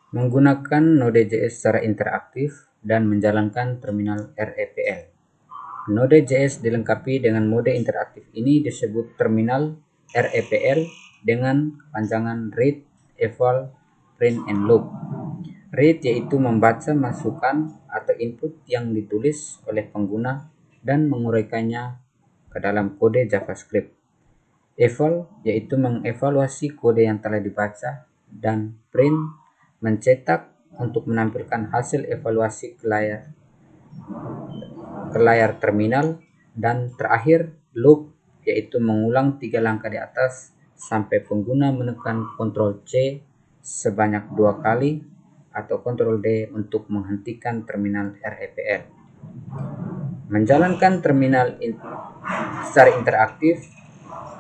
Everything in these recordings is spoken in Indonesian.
Menggunakan Node.js secara interaktif dan menjalankan terminal REPL. Node.js dilengkapi dengan mode interaktif ini disebut terminal REPL dengan kepanjangan read, eval, print, and loop. Read yaitu membaca masukan atau input yang ditulis oleh pengguna dan menguraikannya ke dalam kode JavaScript. Eval yaitu mengevaluasi kode yang telah dibaca, dan print mencetak untuk menampilkan hasil evaluasi ke layar terminal, dan terakhir loop yaitu mengulang 3 langkah di atas sampai pengguna menekan Ctrl C sebanyak 2 kali atau Ctrl D untuk menghentikan terminal REPL. Menjalankan terminal secara interaktif,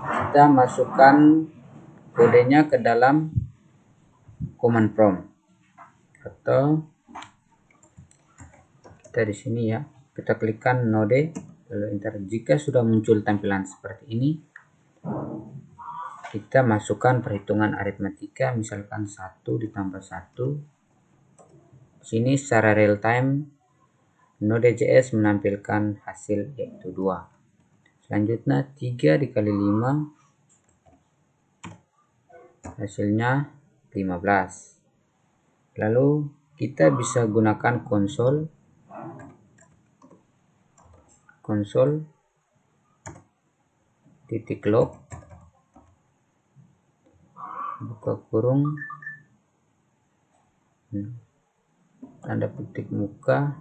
kita masukkan kodenya ke dalam command prompt, atau kita di sini ya, kita klikkan node lalu enter. Jika sudah muncul tampilan seperti ini, kita masukkan perhitungan aritmatika, misalkan 1 ditambah 1. Sini secara real time Node.js menampilkan hasil yaitu 2. Selanjutnya 3 dikali 5 hasilnya 15. Lalu kita bisa gunakan konsol titik log buka kurung tanda petik muka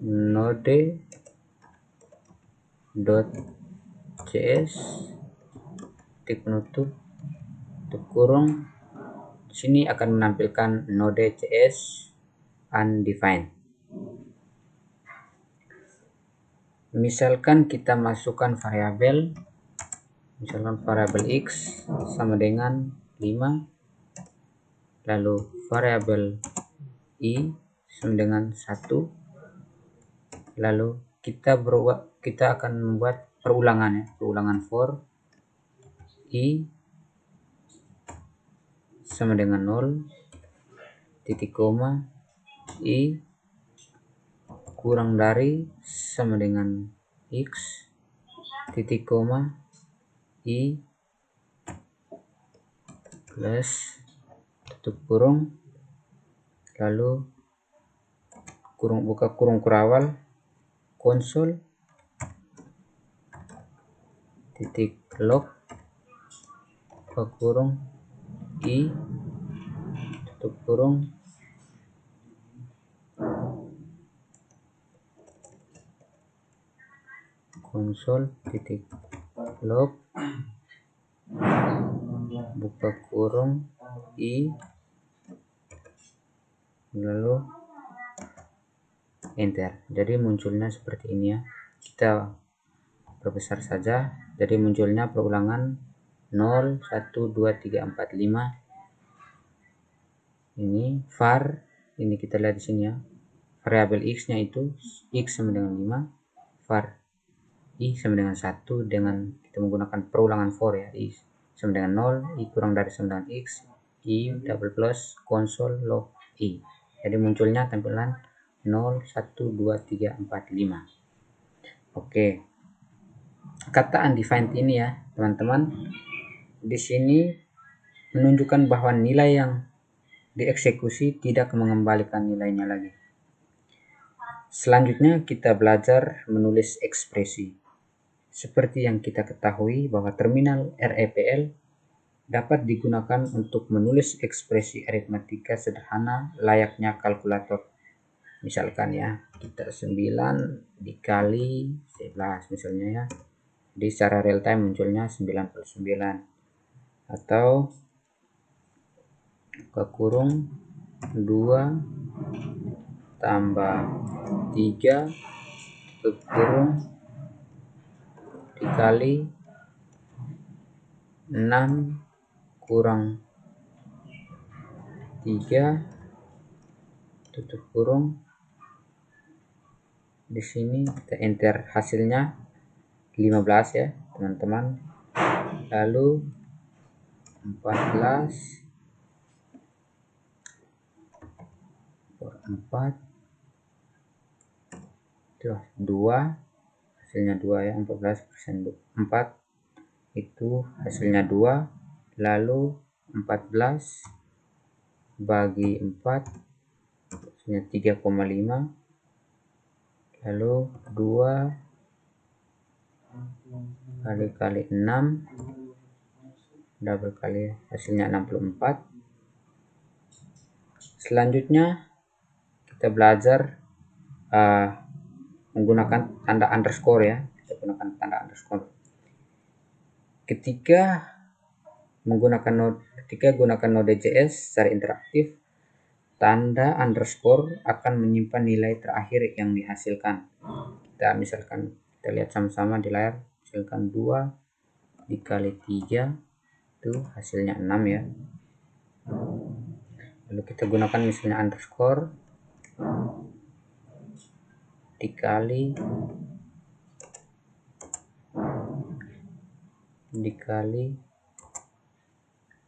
node.js titik penutup tutup kurung. Sini akan menampilkan Node.js undefined. Misalkan kita masukkan variabel, misalkan variabel x sama dengan 5, lalu variabel y sama dengan 1, lalu kita akan membuat perulangan for y sama dengan 0, titik koma, i kurang dari sama dengan x, titik koma, i plus tutup kurung, lalu buka kurung kurawal, konsol titik log buka kurung i tutup kurung, konsol titik log buka kurung i lalu enter. Jadi munculnya seperti ini ya. Kita perbesar saja. Jadi munculnya perulangan 0 1 2 3 4 5. Ini var, ini kita lihat di sini ya. Variabel x nya itu x sama dengan 5, var i sama dengan 1 dengan kita menggunakan perulangan for ya. I sama dengan 0, i kurang dari sama dengan x, i double plus konsol log i. Jadi munculnya tampilan 0 1 2 3 4 5. Oke. Kata undefined ini ya, teman-teman, di sini menunjukkan bahwa nilai yang dieksekusi tidak mengembalikan nilainya lagi. Selanjutnya kita belajar menulis ekspresi. Seperti yang kita ketahui bahwa terminal REPL dapat digunakan untuk menulis ekspresi aritmatika sederhana layaknya kalkulator. Misalkan ya, kita 9 dikali 11 misalnya ya. Di secara real time munculnya 99, atau buka kurung 2 tambah 3 tutup kurung dikali 6 kurang 3 tutup kurung. Di sini kita enter, hasilnya 15 ya teman-teman. Lalu 14 4 itu 2, hasilnya 2 ya, 14% 4 itu hasilnya 2, lalu 14 bagi 4 hasilnya 3,5, lalu 2 kali 6 double kali hasilnya 64. Selanjutnya kita belajar menggunakan tanda underscore ya. Kita gunakan tanda underscore ketika gunakan Node.js secara interaktif. Tanda underscore akan menyimpan nilai terakhir yang dihasilkan. Kita lihat sama-sama di layar, misalkan 2 dikali 3 itu hasilnya 6 ya. Lalu kita gunakan misalnya underscore dikali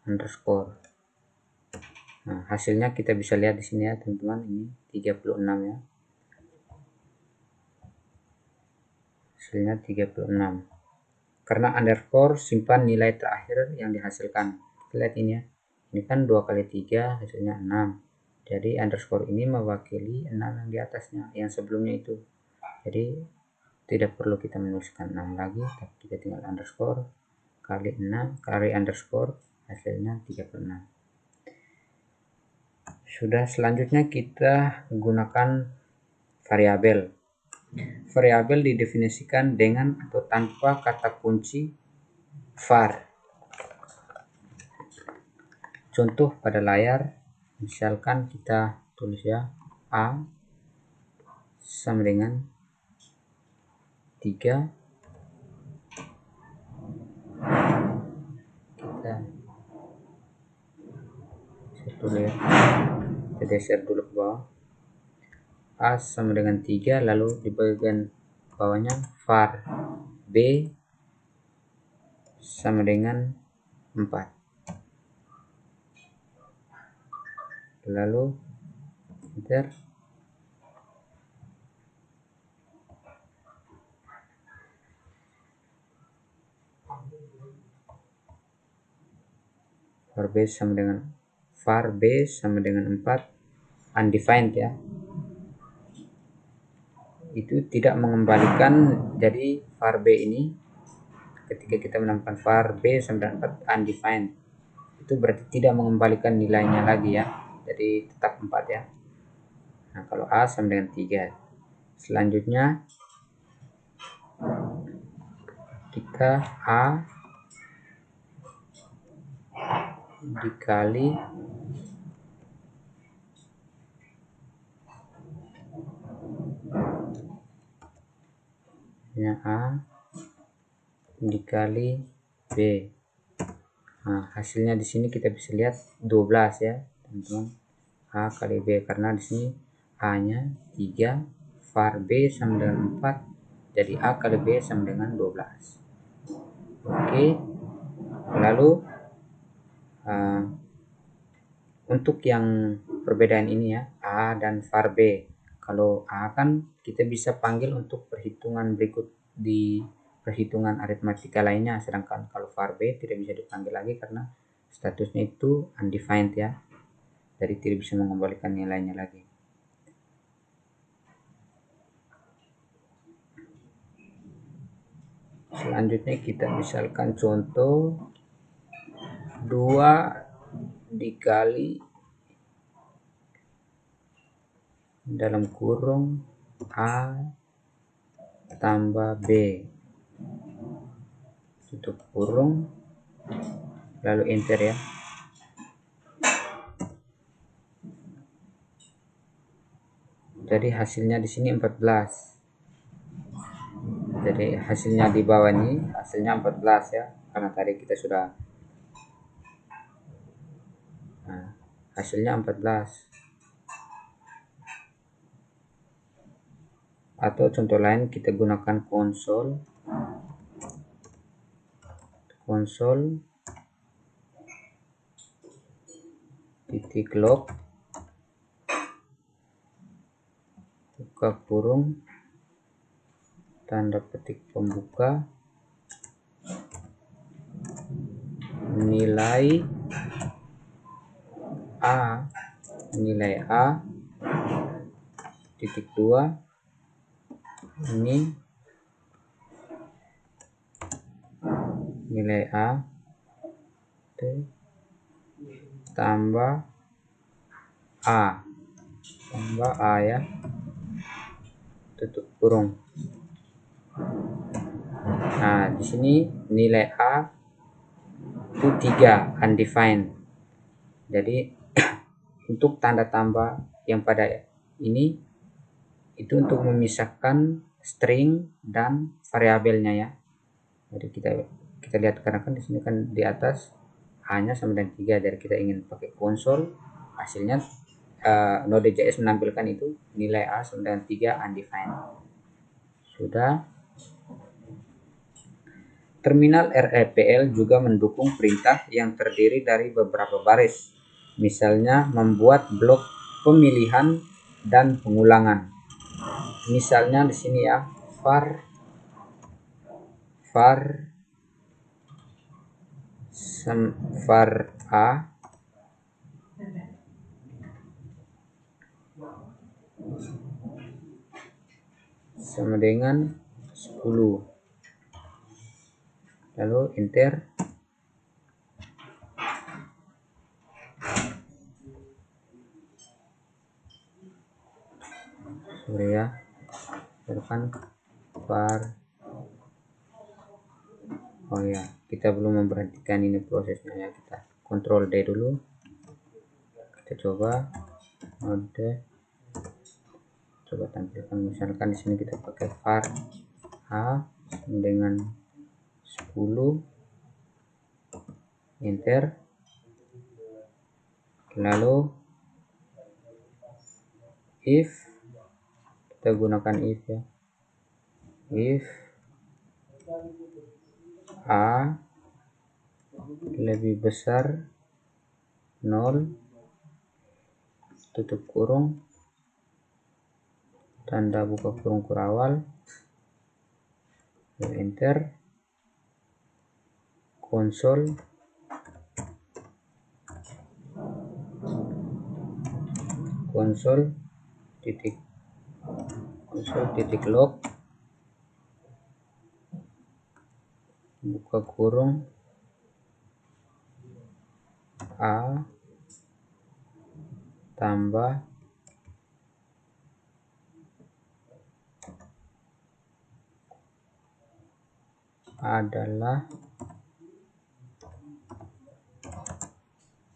underscore. Nah, hasilnya kita bisa lihat di sini ya teman-teman, ini 36 ya. Hasilnya 36. Karena underscore simpan nilai terakhir yang dihasilkan. Kita lihat ini ya. Ini kan 2 kali 3 hasilnya 6. Jadi underscore ini mewakili 6 yang di atasnya, yang sebelumnya itu. Jadi tidak perlu kita menuliskan 6 lagi, tapi kita tinggal underscore kali 6 kali underscore, hasilnya 36. Sudah, selanjutnya kita gunakan variabel. Variabel didefinisikan dengan atau tanpa kata kunci var. Contoh pada layar, misalkan kita tulis ya, A sama dengan 3. Kita geser dulu ke bawah. A sama dengan 3, lalu di bagian bawahnya var B sama dengan 4. Lalu enter. var B sama dengan 4 undefined ya. Itu tidak mengembalikan, jadi var B ini ketika kita menambahkan var B sama dengan 4 undefined, itu berarti tidak mengembalikan nilainya lagi ya, jadi tetap 4 ya. Nah, kalau A sama dengan 3. Selanjutnya kita A dikali A dikali B. Nah, hasilnya di sini kita bisa lihat 12 ya, teman-teman. A kali B, karena di sini A-nya 3, var B sama dengan 4, jadi A kali B sama dengan 12. Oke. Lalu untuk yang perbedaan ini ya, A dan var B. Kalau A kan kita bisa panggil untuk perhitungan berikut di perhitungan aritmatika lainnya, sedangkan kalau var B tidak bisa dipanggil lagi karena statusnya itu undefined ya, jadi tidak bisa mengembalikan nilainya lagi. Selanjutnya kita misalkan contoh 2 dikali dalam kurung A tambah B tutup kurung, lalu enter ya. Jadi hasilnya di sini 14. Jadi hasilnya di bawah ini hasilnya 14 ya, karena tadi kita sudah hasilnya 14. Atau contoh lain, kita gunakan konsol titik log buka kurung, tanda petik pembuka, nilai A titik 2 ini nilai A tambah A ya, tutup kurung. Nah, di sini nilai A itu 3 undefined. Jadi untuk tanda tambah yang pada ini itu untuk memisahkan string dan variabelnya ya. Jadi kita lihat, karena kan di sini kan di atas hanya sama dengan 3, jadi kita ingin pakai konsol, hasilnya Node.js menampilkan itu nilai A sama dengan 3 undefined. Sudah. Terminal REPL juga mendukung perintah yang terdiri dari beberapa baris, misalnya membuat blok pemilihan dan pengulangan. Misalnya di sini ya, var A sama dengan 10, lalu enter. Sorry ya, tekan var. Oh ya, kita belum memberhentikan ini prosesnya ya, kita Ctrl D dulu. Kita coba Node, coba tampilkan, misalkan di sini kita pakai var A dengan 10, enter. Lalu if, kita gunakan if ya, if A lebih besar 0, tutup kurung, tanda buka kurung kurawal, enter. Konsol titik log, buka kurung, A tambah adalah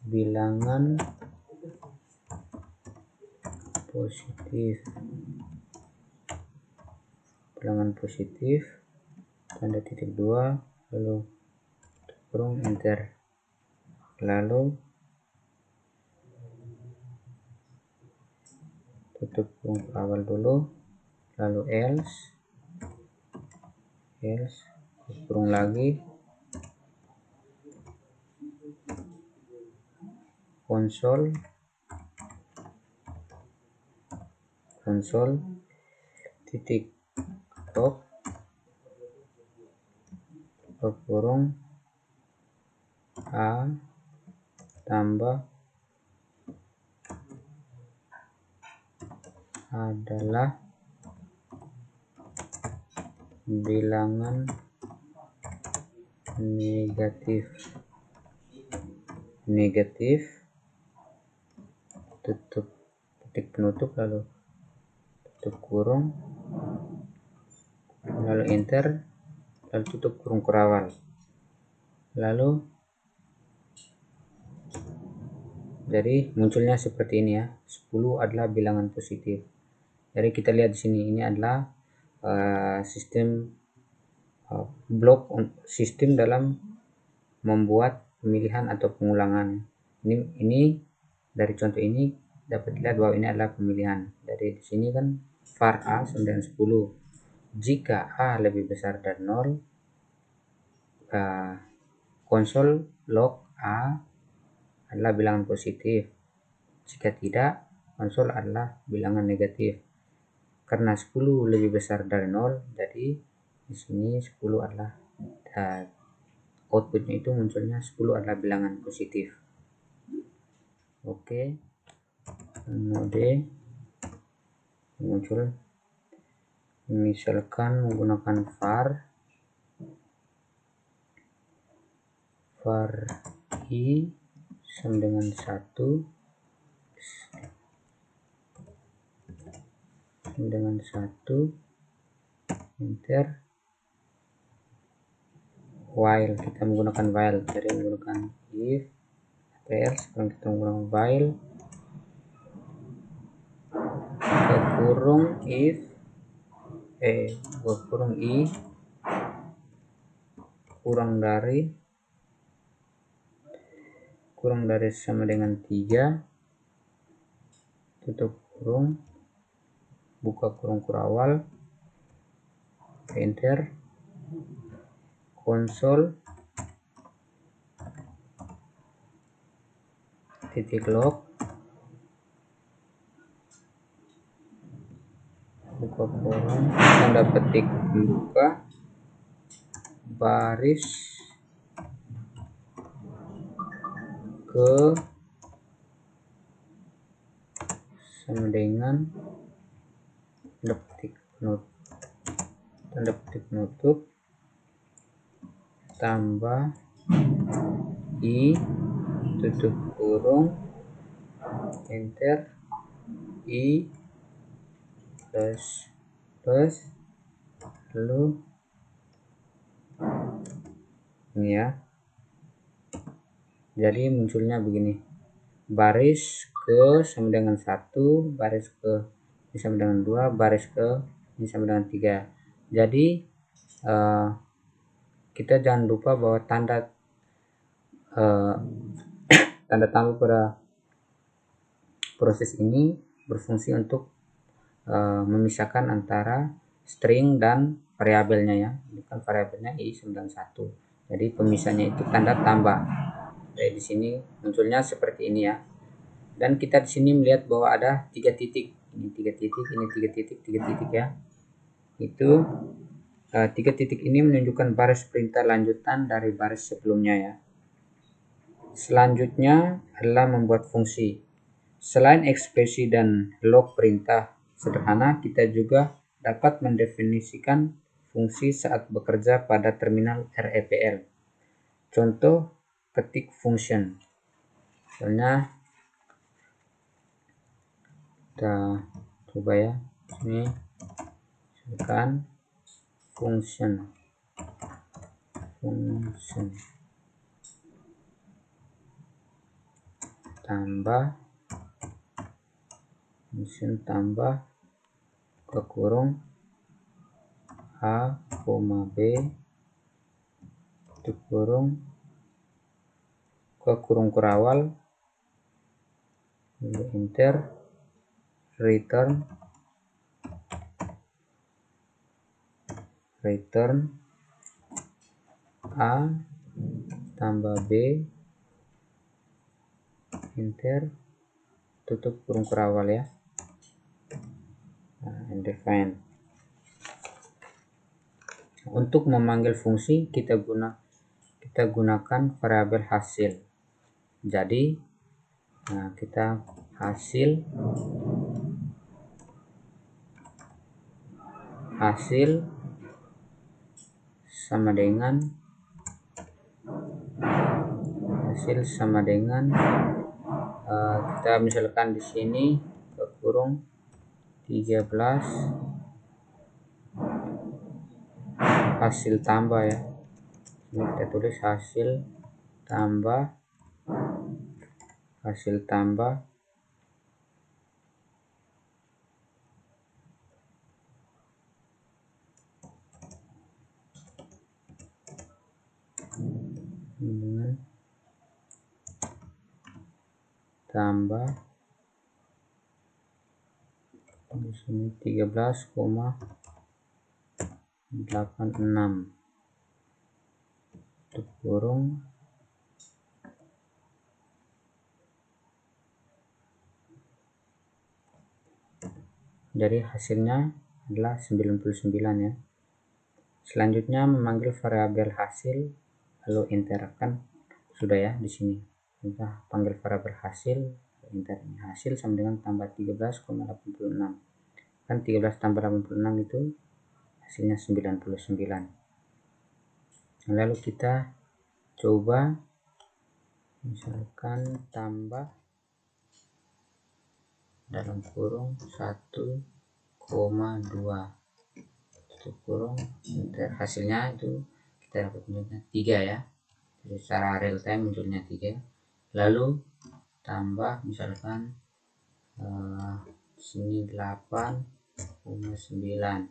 bilangan positif, tanda titik 2, lalu kurung, enter. Lalu tutup kurung awal dulu, lalu else kurung lagi, konsol titik log, kurung A tambah adalah bilangan negatif, tutup titik penutup, lalu tutup kurung, lalu enter, lalu tutup kurung kurawal. Lalu jadi munculnya seperti ini ya, 10 adalah bilangan positif. Jadi kita lihat di sini, ini adalah sistem sistem dalam membuat pemilihan atau pengulangan. Ini dari contoh ini dapat dilihat bahwa ini adalah pemilihan. Jadi di sini kan var A sama dengan 10. Jika A lebih besar dari 0, konsol log A adalah bilangan positif. Jika tidak, konsol adalah bilangan negatif. karena 10 lebih besar dari 0, jadi di sini 10 adalah outputnya itu munculnya 10 adalah bilangan positif. Oke, node muncul misalkan menggunakan var i sama dengan 1 enter, while kita menggunakan while, jadi menggunakan if atau else. Sekarang kita menggunakan while buka kurung if buka kurung i kurang dari sama dengan 3, tutup kurung, buka kurung kurawal, enter, konsol titik log, buka kurung, tanda petik buka, baris ke sama dengan tanda petik nutup tambah i tutup kurung, enter, i plus lalu ini ya. Jadi munculnya begini, baris ke sama dengan 1, baris ke ini sama dengan 2, baris ke ini sama dengan 3. Jadi kita jangan lupa bahwa tanda tambah pada proses ini berfungsi untuk memisahkan antara string dan variabelnya ya. Ini kan variabelnya i sama dengan 1. Jadi pemisahnya itu tanda tambah. Jadi di sini munculnya seperti ini ya. Dan kita di sini melihat bahwa ada 3 titik. Ini 3 titik, ini 3 titik, 3 titik ya. Itu 3 titik ini menunjukkan baris perintah lanjutan dari baris sebelumnya ya. Selanjutnya adalah membuat fungsi. Selain ekspresi dan log perintah sederhana, kita juga dapat mendefinisikan fungsi saat bekerja pada terminal REPL. Contoh ketik function. Misalnya kita coba ya, ini misalkan function tambah ke kurung a, b tutup kurung ke kurung kurawal, lalu enter, return a tambah b, enter, tutup kurung kurawal ya. And define. Untuk memanggil fungsi kita gunakan variabel hasil. Jadi kita hasil sama dengan kita misalkan di sini ke kurung 13 hasil tambah ya. Ini kita tulis hasil tambah tambah di sini 13,86 tutup kurung, Jadi hasilnya adalah 99 ya. Selanjutnya memanggil variabel hasil, lalu enter, kan sudah ya di sini. Kita panggil variabel hasil, enter, hasil sama dengan tambah 13,86. Kan 13 tambah 86 itu hasilnya 99. Lalu kita coba misalkan tambah dalam kurung 1,2 tutup kurung, hasilnya itu kita dapat munculnya 3 ya. Jadi secara real time munculnya 3. Lalu tambah misalkan sini 8,9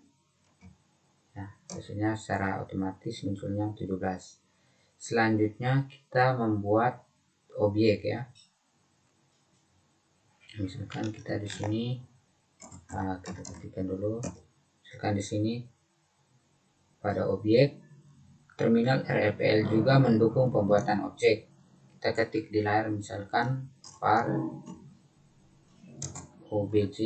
ya, hasilnya secara otomatis munculnya 17. Selanjutnya kita membuat objek ya. Misalkan kita di sini kita ketikkan dulu, misalkan di sini pada objek terminal REPL juga mendukung pembuatan objek. Kita ketik di layar misalkan var obj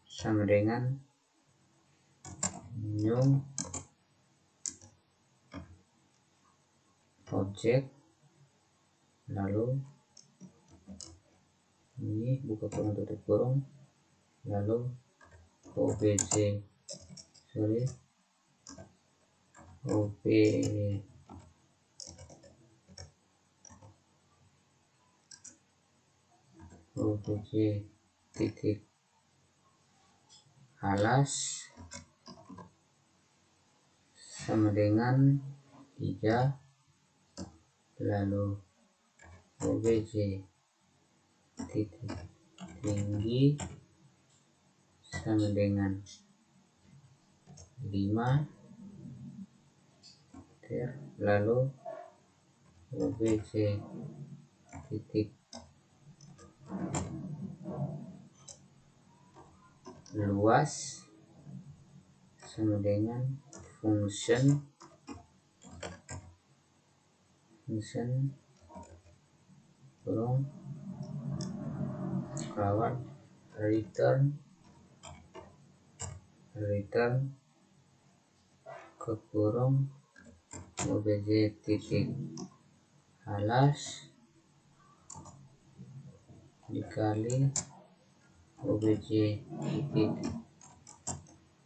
sama dengan new objek, lalu ini buka kurung tutup kurung, lalu obj obj titik alas sama dengan 3, lalu obj titik tinggi sama dengan 5, lalu obj titik luas sama dengan function kurung kawan return ke kurung obj titik alas dikali obj titik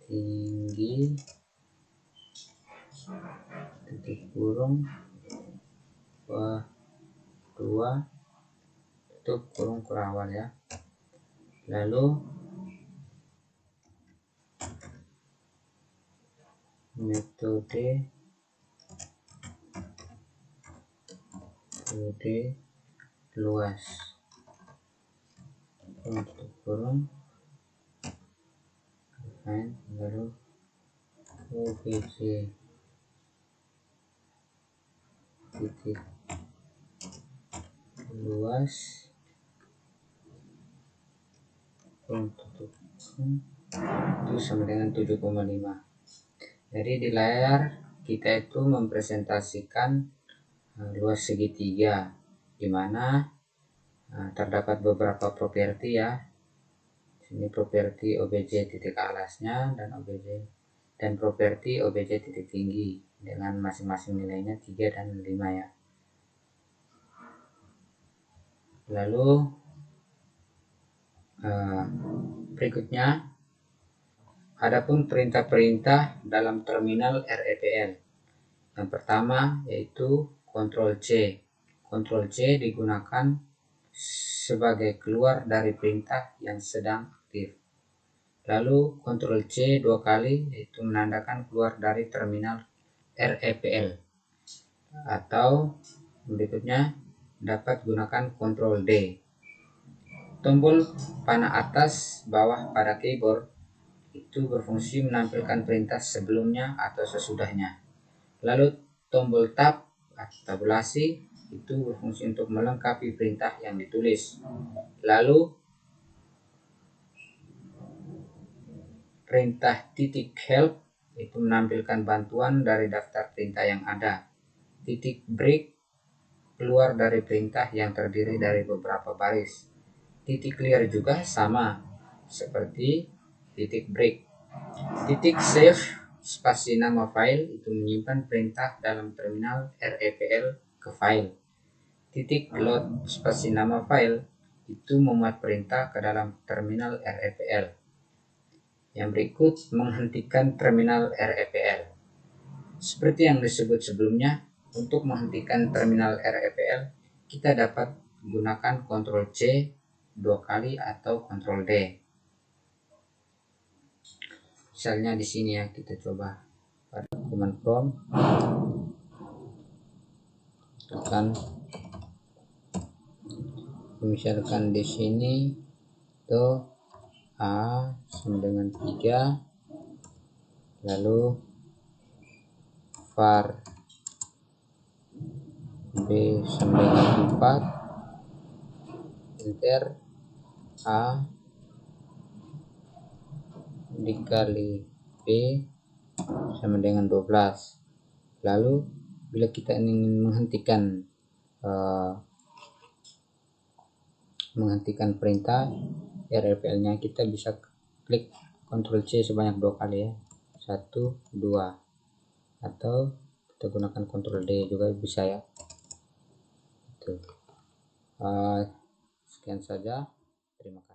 tinggi titik kurung 2 tutup kurung kurawal ya. Lalu metode luas tutup kurung lalu obj titik luas tutup itu sama dengan 7,5. Jadi di layar kita itu mempresentasikan luas segitiga, di mana terdapat beberapa properti ya. Ini properti obj titik alasnya dan properti obj titik tinggi dengan masing-masing nilainya 3 dan 5 ya. Lalu berikutnya adapun perintah-perintah dalam terminal REPL. Yang pertama yaitu Ctrl C. Ctrl C digunakan sebagai keluar dari perintah yang sedang aktif. Lalu Ctrl C 2 kali yaitu menandakan keluar dari terminal REPL. Atau berikutnya dapat gunakan Ctrl D. Tombol panah atas bawah pada keyboard itu berfungsi menampilkan perintah sebelumnya atau sesudahnya. Lalu tombol tab atau tabulasi itu berfungsi untuk melengkapi perintah yang ditulis. Lalu perintah titik help itu menampilkan bantuan dari daftar perintah yang ada. Titik break keluar dari perintah yang terdiri dari beberapa baris. Titik clear juga sama seperti titik break. Titik save spasi nama file itu menyimpan perintah dalam terminal REPL ke file. Titik load spasi nama file itu memuat perintah ke dalam terminal REPL. Yang berikut menghentikan terminal REPL. Seperti yang disebut sebelumnya, untuk menghentikan terminal REPL, kita dapat gunakan Ctrl C 2 kali atau Ctrl D. Misalnya di sini ya, kita coba pada command prompt, misalkan di sini tuh A sama dengan 3, lalu var B sama dengan 4, enter, A dikali B sama dengan 12. Lalu bila kita ingin menghentikan perintah REPL nya, kita bisa klik Ctrl C sebanyak 2 kali ya, 1, 2, atau kita gunakan Ctrl D juga bisa ya. Sekian saja, terima kasih.